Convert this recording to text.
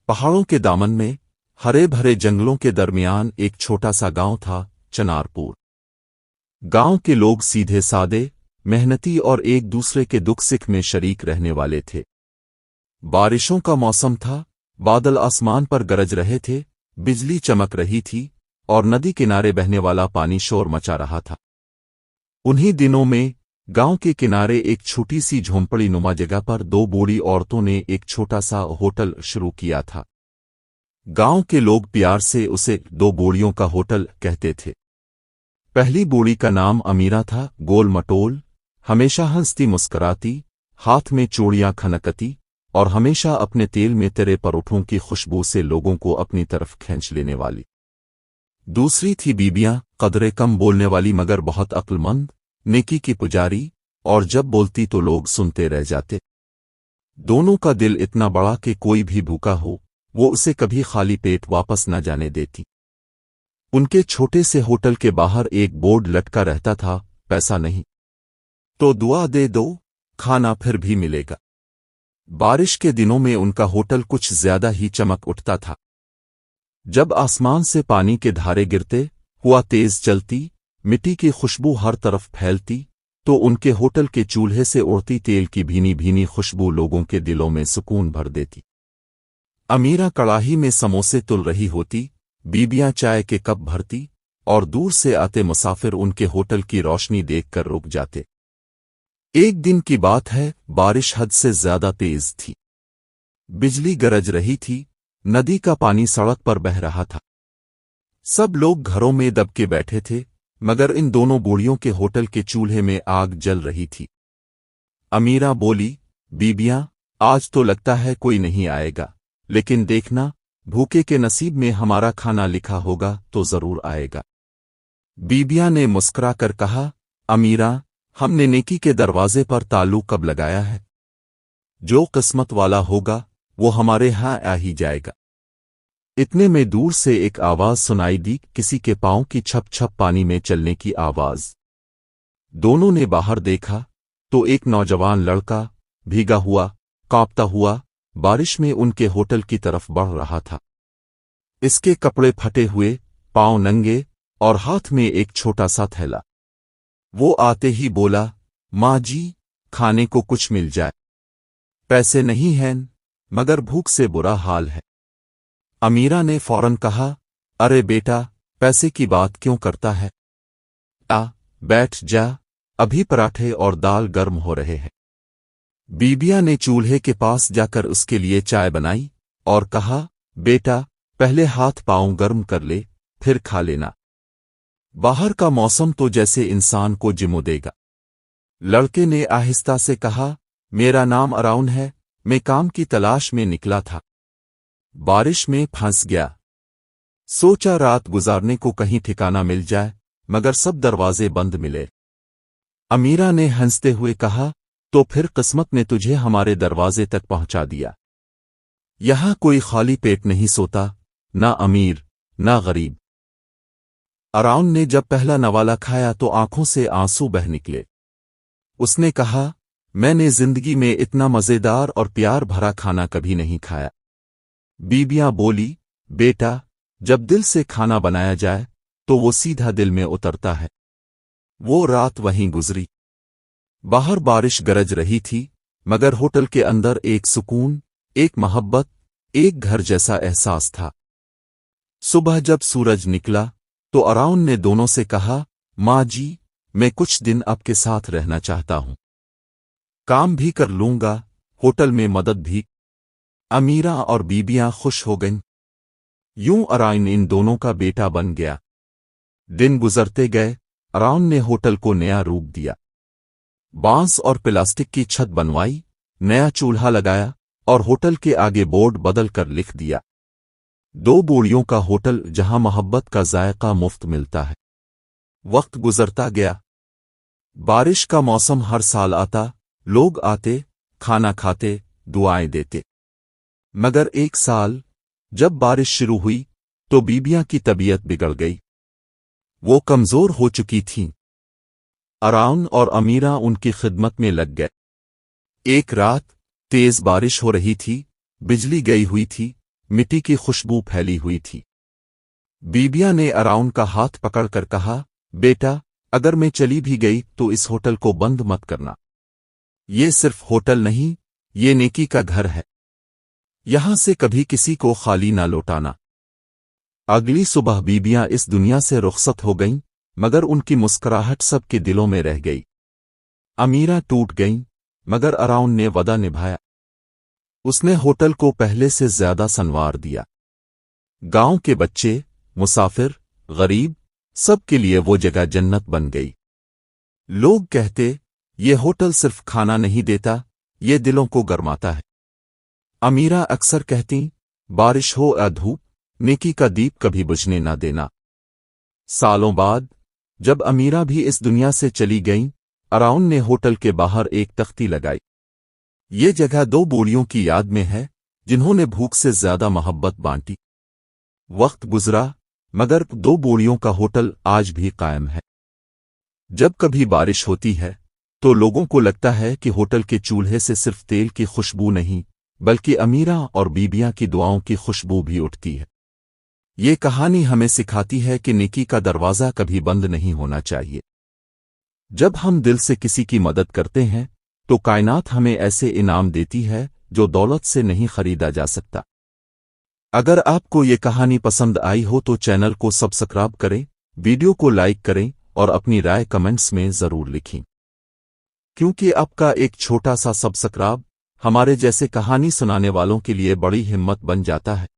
पहाड़ों के दामन में हरे भरे जंगलों के दरमियान एक छोटा सा गांव था, चनारपुर। गांव के लोग सीधे सादे, मेहनती और एक दूसरे के दुख सुख में शरीक रहने वाले थे। बारिशों का मौसम था, बादल आसमान पर गरज रहे थे, बिजली चमक रही थी और नदी किनारे बहने वाला पानी शोर मचा रहा था। उन्हीं दिनों में गांव के किनारे एक छोटी सी झोंपड़ी नुमा जगह पर दो बूढ़ी औरतों ने एक छोटा सा होटल शुरू किया था। गांव के लोग प्यार से उसे दो बूढ़ियों का होटल कहते थे। पहली बूढ़ी का नाम अमीरा था, गोल मटोल, हमेशा हंसती मुस्कराती, हाथ में चूड़ियां खनकती और हमेशा अपने तेल में तरे परोठों की खुशबू से लोगों को अपनी तरफ खींच लेने वाली। दूसरी थी बीबियां, कदरे कम बोलने वाली मगर बहुत अक्लमंद, नेकी की पुजारी, और जब बोलती तो लोग सुनते रह जाते। दोनों का दिल इतना बड़ा कि कोई भी भूखा हो वो उसे कभी खाली पेट वापस न जाने देती। उनके छोटे से होटल के बाहर एक बोर्ड लटका रहता था, पैसा नहीं तो दुआ दे दो, खाना फिर भी मिलेगा। बारिश के दिनों में उनका होटल कुछ ज्यादा ही चमक उठता था। जब आसमान से पानी के धारे गिरते, हुआ तेज चलती, मिट्टी की खुशबू हर तरफ फैलती, तो उनके होटल के चूल्हे से उड़ती तेल की भीनी भीनी खुशबू लोगों के दिलों में सुकून भर देती। अमीरा कड़ाही में समोसे तुल रही होती, बीबियां चाय के कप भरती और दूर से आते मुसाफिर उनके होटल की रोशनी देखकर रुक जाते। एक दिन की बात है, बारिश हद से ज्यादा तेज थी। बिजली गरज रही थी, नदी का पानी सड़क पर बह रहा था। सब लोग घरों में दबके बैठे थे, मगर इन दोनों बूढ़ियों के होटल के चूल्हे में आग जल रही थी। अमीरा बोली, बीबियां, आज तो लगता है कोई नहीं आएगा, लेकिन देखना, भूखे के नसीब में हमारा खाना लिखा होगा तो जरूर आएगा। बीबियां ने मुस्कुराकर कहा, अमीरा, हमने नेकी के दरवाजे पर तालू कब लगाया है? जो किस्मत वाला होगा वो हमारे यहां आ ही जाएगा। इतने में दूर से एक आवाज सुनाई दी, किसी के पांव की छप छप पानी में चलने की आवाज। दोनों ने बाहर देखा तो एक नौजवान लड़का भीगा हुआ, कांपता हुआ, बारिश में उनके होटल की तरफ बढ़ रहा था। इसके कपड़े फटे हुए, पांव नंगे और हाथ में एक छोटा सा थैला। वो आते ही बोला, माँ जी, खाने को कुछ मिल जाए। पैसे नहीं हैं, मगर भूख से बुरा हाल है। अमीरा ने फौरन कहा, अरे बेटा, पैसे की बात क्यों करता है? बैठ जा, अभी पराठे और दाल गर्म हो रहे हैं। बीबिया ने चूल्हे के पास जाकर उसके लिए चाय बनाई और कहा, बेटा, पहले हाथ पांव गर्म कर ले, फिर खा लेना। बाहर का मौसम तो जैसे इंसान को जिमो देगा। लड़के ने आहिस्ता से कहा, मेरा नाम अराउन है, मैं काम की तलाश में निकला था, बारिश में फंस गया। सोचा रात गुजारने को कहीं ठिकाना मिल जाए, मगर सब दरवाजे बंद मिले। अमीरा ने हंसते हुए कहा, तो फिर किस्मत ने तुझे हमारे दरवाजे तक पहुंचा दिया। यहां कोई खाली पेट नहीं सोता, ना अमीर ना गरीब। अराउन ने जब पहला नवाला खाया तो आंखों से आंसू बह निकले। उसने कहा, मैंने जिंदगी में इतना मजेदार और प्यार भरा खाना कभी नहीं खाया। बीबियां बोली, बेटा, जब दिल से खाना बनाया जाए तो वो सीधा दिल में उतरता है। वो रात वहीं गुजरी। बाहर बारिश गरज रही थी, मगर होटल के अंदर एक सुकून, एक मोहब्बत, एक घर जैसा एहसास था। सुबह जब सूरज निकला तो अराउन ने दोनों से कहा, माँ जी, मैं कुछ दिन आपके साथ रहना चाहता हूं। काम भी कर लूंगा, होटल में मदद भी। अमीरा और बीबियां खुश हो गईं। यूं अराउन इन दोनों का बेटा बन गया। दिन गुजरते गए, अराउन ने होटल को नया रूप दिया। बांस और प्लास्टिक की छत बनवाई, नया चूल्हा लगाया और होटल के आगे बोर्ड बदल कर लिख दिया, दो बूढ़ियों का होटल जहां मोहब्बत का जायका मुफ्त मिलता है। वक्त गुजरता गया। बारिश का मौसम हर साल आता, लोग आते, खाना खाते, दुआएं देते। मगर एक साल जब बारिश शुरू हुई तो बीबियां की तबीयत बिगड़ गई। वो कमजोर हो चुकी थीं। अराउन और अमीरा उनकी खिदमत में लग गए। एक रात तेज बारिश हो रही थी, बिजली गई हुई थी, मिट्टी की खुशबू फैली हुई थी। बीबिया ने अराउन का हाथ पकड़कर कहा, बेटा, अगर मैं चली भी गई तो इस होटल को बंद मत करना। ये सिर्फ होटल नहीं, ये नेकी का घर है। यहां से कभी किसी को खाली ना लौटाना। अगली सुबह बीबियां इस दुनिया से रुखसत हो गईं, मगर उनकी मुस्कुराहट सबके दिलों में रह गई। अमीरा टूट गईं, मगर अराउन ने वदा निभाया। उसने होटल को पहले से ज्यादा संवार दिया। गांव के बच्चे, मुसाफिर, गरीब, सब के लिए वो जगह जन्नत बन गई। लोग कहते, ये होटल सिर्फ खाना नहीं देता, ये दिलों को गरमाता है। अमीरा अक्सर कहती, बारिश हो या धूप, नेकी का दीप कभी बुझने ना देना। सालों बाद जब अमीरा भी इस दुनिया से चली गईं, अराउन ने होटल के बाहर एक तख्ती लगाई। ये जगह दो बूढ़ियों की याद में है, जिन्होंने भूख से ज्यादा मोहब्बत बांटी। वक्त गुजरा, मगर दो बूढ़ियों का होटल आज भी कायम है। जब कभी बारिश होती है तो लोगों को लगता है कि होटल के चूल्हे से सिर्फ तेल की खुशबू नहीं, बल्कि अमीरा और बीबियां की दुआओं की खुशबू भी उठती है। ये कहानी हमें सिखाती है कि नेकी का दरवाज़ा कभी बंद नहीं होना चाहिए। जब हम दिल से किसी की मदद करते हैं तो कायनात हमें ऐसे इनाम देती है जो दौलत से नहीं खरीदा जा सकता। अगर आपको ये कहानी पसंद आई हो तो चैनल को सब्सक्राइब करें, वीडियो को लाइक करें और अपनी राय कमेंट्स में ज़रूर लिखें, क्योंकि आपका एक छोटा सा सब्सक्राइब हमारे जैसे कहानी सुनाने वालों के लिए बड़ी हिम्मत बन जाता है।